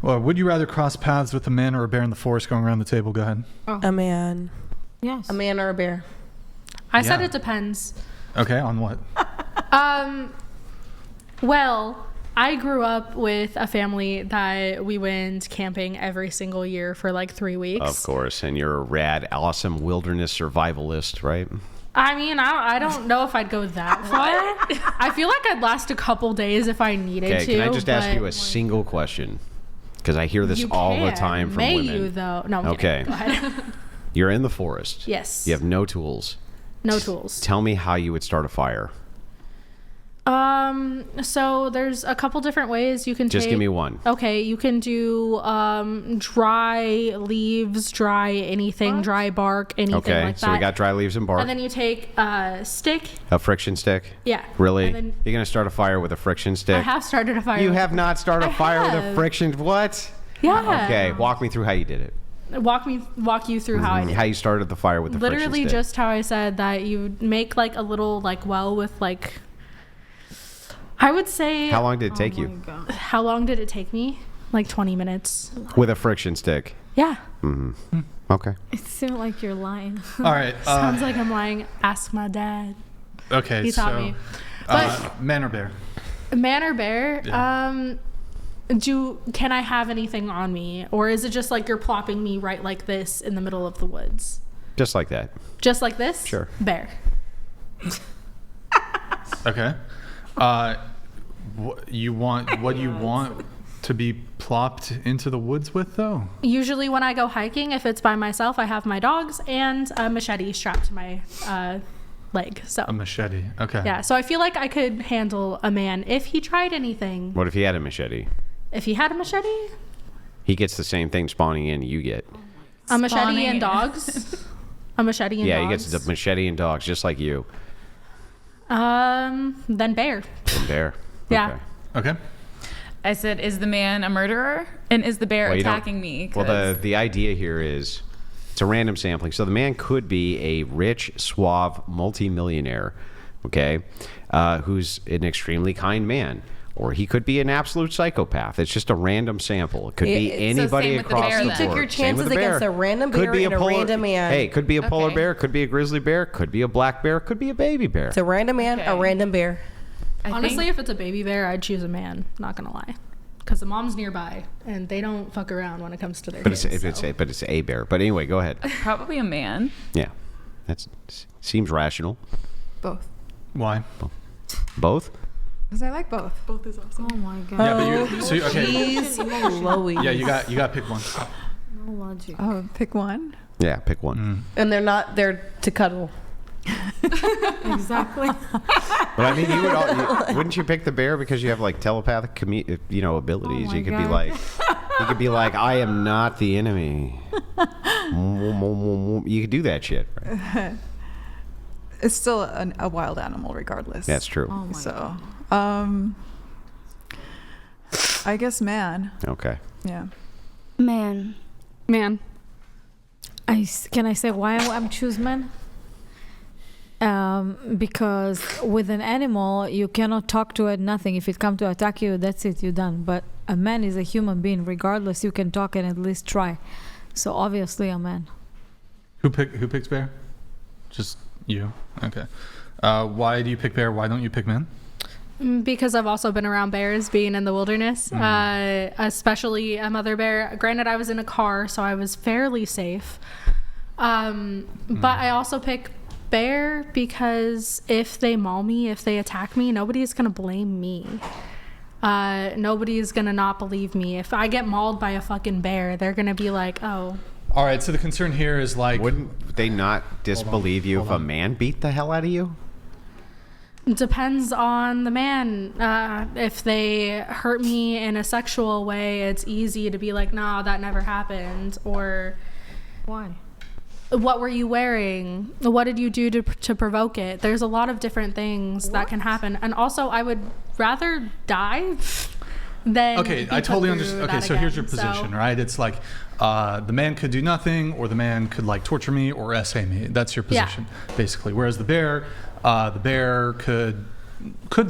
Well, would you rather cross paths with a man or a bear in the forest? Going around the table, go ahead. A man. Yes. A man or a bear? I said it depends. Okay, on what? Well, I grew up with a family that we went camping every single year for like 3 weeks. Of course, and you're a rad, awesome wilderness survivalist, right? I mean, I don't know if I'd go that far. I feel like I'd last a couple days if I needed to. Okay, can I just ask you a single question? Because I hear this all the time from May women. you, though? No, I'm okay. kidding. Go ahead. You're in the forest. Yes. You have no tools. No tools. Tell me how you would start a fire. So there's a couple different ways you can Just give me one. Okay, you can do dry leaves, dry anything, dry bark, anything like that. So we got dry leaves and bark. And then you take a stick. A friction stick? Yeah. Really? And then You're going to start a fire with a friction stick? I have started a fire. You have not started a fire with a friction... What? Yeah. Okay, walk me through how you did it. Walk you through how I did. How you started the fire with the friction stick. Literally just how I said that you make like a little like well with like... I would say... How long did it take you? How long did it take me? Like 20 minutes. With a friction stick? Yeah. Mm-hmm. Okay. It seemed like you're lying. All right. Sounds like I'm lying. Ask my dad. Okay, He taught me. But man or bear? Man or bear? Yeah. Can I have anything on me? Or is it just like you're plopping me right like this in the middle of the woods? Just like that. Just like this? Sure. Bear. Okay. What do you want to be plopped into the woods with, though? Usually when I go hiking, if it's by myself, I have my dogs and a machete strapped to my leg. So A machete. Okay. yeah, so I feel like I could handle a man if he tried anything. What if he had a machete? If he had a machete? He gets the same thing spawning in you get. A machete Spawning and in. dogs? A machete and Yeah, dogs? he gets the machete and dogs just like you. Then bear. And bear. Yeah. Okay. I said, is the man a murderer? And is the bear Well, you don't- attacking me? Well, 'Cause the idea here is it's a random sampling. So the man could be a rich, suave, multimillionaire, okay, who's an extremely kind man. Or he could be an absolute psychopath. It's just a random sample. It could be anybody same with the across bear the then. board. Took your Same with chances the bear. against a random Could bear be and a random man. Hey, could be a polar Okay. bear, could be a grizzly bear, could be a black bear, could be a baby bear. It's a random man, a Okay. random bear. I Honestly, think- if it's a baby bear, I'd choose a man. Not gonna lie, because the mom's nearby and they don't fuck around when it comes to their But kids. it's a bear. But anyway, go ahead. probably a man. Yeah, that seems rational. Both. Why? Both. Because I like both. Both is awesome. Oh my god. Yeah, but okay. Jeez Louise. Yeah, you got to pick one. No logic. Oh, pick one. Yeah, pick one. And they're not there to cuddle. Exactly. But I mean, wouldn't you pick the bear because you have like telepathic, abilities? Oh my You could be God. like, I am not the enemy. You could do that shit. Right? It's still a wild animal, regardless. That's true. Oh my So, god. I guess man. Okay. Yeah. Man. Man. Can I say why I'm choose man? Because with an animal, you cannot talk to it, nothing. If it come to attack you, that's it, you're done. But a man is a human being. Regardless, you can talk and at least try. So obviously a man. Who picks bear? Just you. Okay. Why do you pick bear? Why don't you pick man? Because I've also been around bears being in the wilderness, especially a mother bear. Granted, I was in a car, so I was fairly safe. But I also pick bear because if they maul me, if they attack me, nobody's going to blame me. Nobody's going to not believe me. If I get mauled by a fucking bear, they're going to be like, oh. All right, so the concern here is like... Wouldn't they not disbelieve you if a man beat the hell out of you? Depends on the man. If they hurt me in a sexual way, it's easy to be like, nah, that never happened. Or Why? what were you wearing? What did you do to provoke it? There's a lot of different things that can happen. And also, I would rather die than Okay, be I put totally through understand. Okay, that so here's your again. position, right? It's like the man could do nothing, or the man could like torture me or essay me. That's your Yeah. position, basically. Whereas the bear could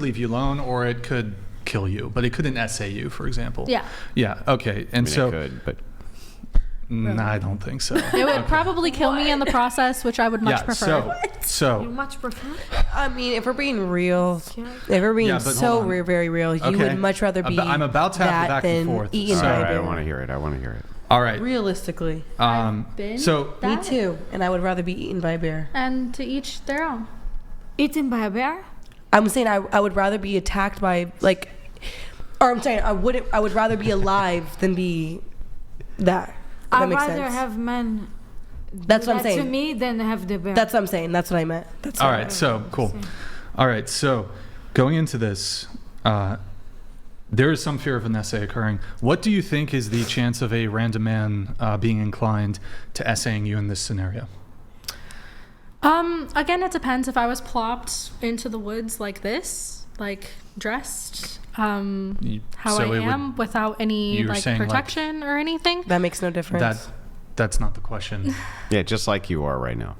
leave you alone, or it could kill you, but it couldn't SA you, for example. Yeah. Yeah. Okay. And I mean, so, it could, but I don't think so. It would probably kill me in the process, which I would much yeah. prefer. So You much prefer? I mean, if we're being real, if we're being Yeah, but so hold on. very real, you Okay. would much rather be I'm about to have the that back and than forth. eaten all by right, a I bear. want to hear it. I want to hear it. all right. Realistically, been So me too, and I would rather be eaten by a bear. And to each their own. Eaten by a bear? I'm saying I would rather be attacked by or I'm saying I would rather be alive than be that. If that I'd makes rather sense. have men That's do what I'm that to saying. me than have the bear. That's what I'm saying. That's what I meant. That's all what I right. meant. So cool. All right. So going into this, there is some fear of an essay occurring. What do you think is the chance of a random man being inclined to essaying you in this scenario? Again, it depends. If I was plopped into the woods like this, like dressed, how so I it would- am without any you're like saying, like- protection or anything. That makes no difference. That's not the question. Yeah, just like you are right now.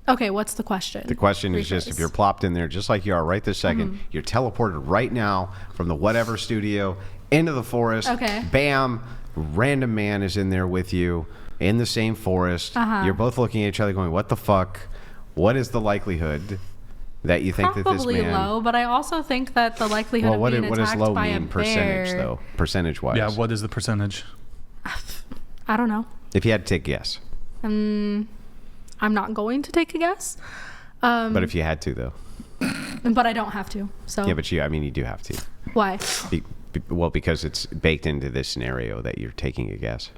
Okay, what's the question? The question is just if you're plopped in there just like you are right this 2nd, you're teleported right now from the whatever studio into the forest. Okay. Bam, random man is in there with you in the same forest. You're both looking at each other going, what the fuck? What is the likelihood that you think that this Probably man... low, but I also think that the likelihood Well, of being what does attacked low by a mean percentage, bear, though? Percentage-wise. Yeah. What is the percentage? I don't know. If you had to take a guess. I'm not going to take a guess, But if you had to, though. but I don't have to. So Yeah, but you do have to. why? Well, because it's baked into this scenario that you're taking a guess.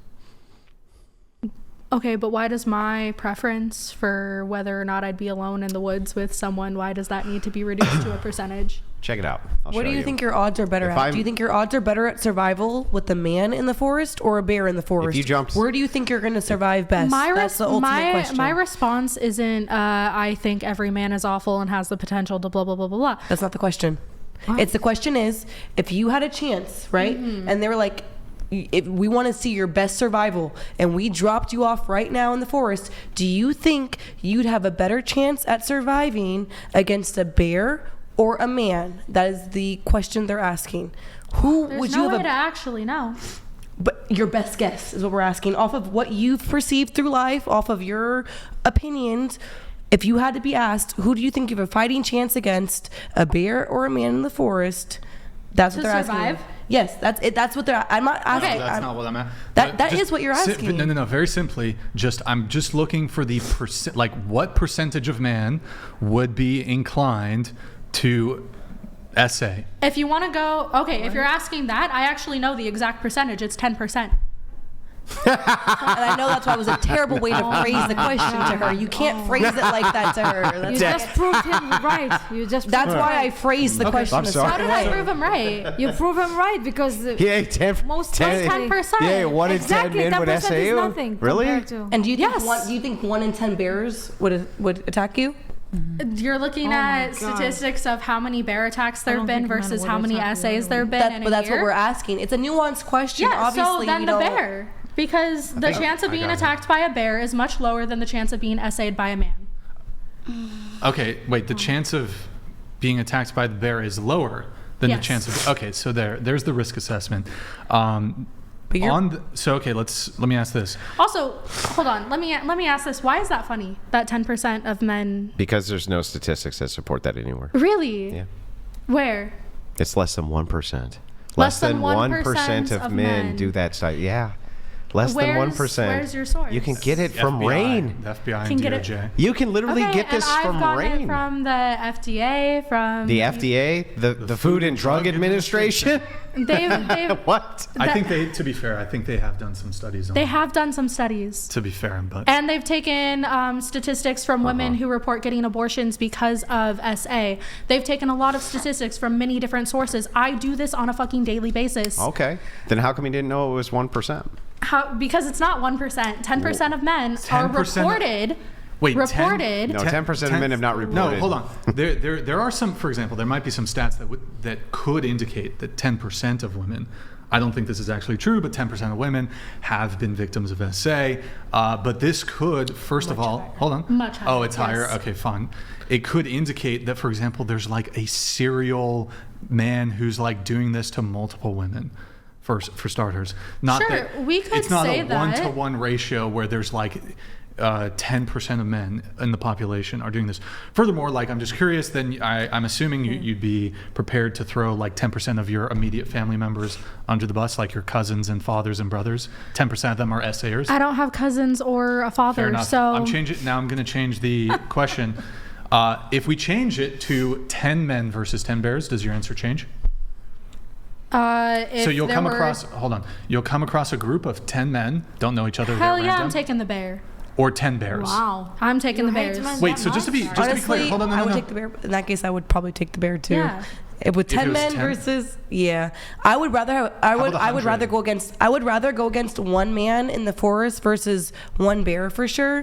Okay, but why does my preference for whether or not I'd be alone in the woods with someone, why does that need to be reduced to a percentage? Check it out. What do you think your odds are better If at? I'm- Do you think your odds are better at survival with a man in the forest or a bear in the forest? you jumped- Where do you think you're going to survive best? That's the ultimate question. My response isn't I think every man is awful and has the potential to blah blah blah blah blah. That's not the question. It's the question is, if you had a chance, right? And they were like, if we want to see your best survival and we dropped you off right now in the forest, do you think you'd have a better chance at surviving against a bear or a man? That is the question they're asking. Who There's would no you way have to actually know. But your best guess is what we're asking, off of what you've perceived through life, off of your opinions. If you had to be asked, who do you think you have a fighting chance against, a bear or a man in the forest? That's what To they're survive? asking. Yes, that's it. That's what they're. I'm not asking. Okay. That's not what I'm at. That is what you're asking. No. Very simply, I'm just looking for the percent. Like, what percentage of man would be inclined to essay? If you want to go, okay, if you're asking that, I actually know the exact percentage. It's 10%. And I know that's why it was a terrible way to phrase the question to her. You can't phrase it like that to her. You That's, just proved him right. You just that's proved why I him phrased the question I'm a sorry. How certain did I way. prove him right? right. You prove him right because Yeah, 10, most 10%. Yeah, 1 in 10 exactly, men would 10% essay is you. nothing Really? compared to- And do you think Yes. do you think 1 in 10 bears would attack you? You're looking Oh my at God. statistics of how many bear attacks there have don't been think men versus would how many attack you essays there have been in But a that's year. what we're asking. It's a nuanced question. Yeah, Obviously, so then you the don't- bear. Because the chance of I being got it. attacked by a bear is much lower than the chance of being essayed by a man. Okay, wait. The chance of being attacked by the bear is lower than the Yes. chance of. Okay, so there's the risk assessment. But you're- Okay, let me ask this. Also, hold on. Let me ask this. Why is that funny? That 10% of men. Because there's no statistics that support that anywhere. Really? Yeah. Where? It's less than 1%. Less Less than than 1% of men men. do that site. Yeah. Less than 1%. Where's your source? You can get it from FBI, Rain. The FBI Can and get it- DOJ. You can literally Okay, get this and I've from gotten Rain. it from the FDA, from The FDA, the Food and Drug Administration. They've What? I think to be fair, I think they have done some studies on they it, have done some studies. to be fair, but And they've taken statistics from women who report getting abortions because of SA. They've taken a lot of statistics from many different sources. I do this on a fucking daily basis. Okay. Then how come you didn't know it was 1%? Because it's not 1%. 10% of men 10% are of- reported. wait, reported. No, 10% of men have not reported. No, hold on. There are some. For example, there might be some stats that could indicate that 10% of women. I don't think this is actually true, but 10% of women have been victims of SA. But this could, first of all, hold on. Much higher, Oh, it's higher. yes. Okay, fine. it could indicate that, for example, there's like a serial man who's like doing this to multiple women. For starters, not Sure, that we could it's not say a that. 1-to-1 ratio where there's like 10% of men in the population are doing this. Furthermore, like I'm just curious, then I'm assuming you'd be prepared to throw like 10% of your immediate family members under the bus, like your cousins and fathers and brothers. 10% of them are essayers. I don't have cousins or a Fair father, enough. so I'm going to change the question. If we change it to 10 men versus 10 bears, does your answer change? if So you'll there come were- across. Hold on. You'll come across a group of 10 men, don't know each other. Hell they're yeah, I'm random, taking the bear. or 10 bears. Wow. I'm taking the You hate bears. men Wait, that so just to be much? clear, hold on, no, I no, would no. take the bear. In that case, I would probably take the bear too. Yeah. With If it 10 was men 10? versus I would rather have I would about I would 100? rather go against one man in the forest versus one bear for sure.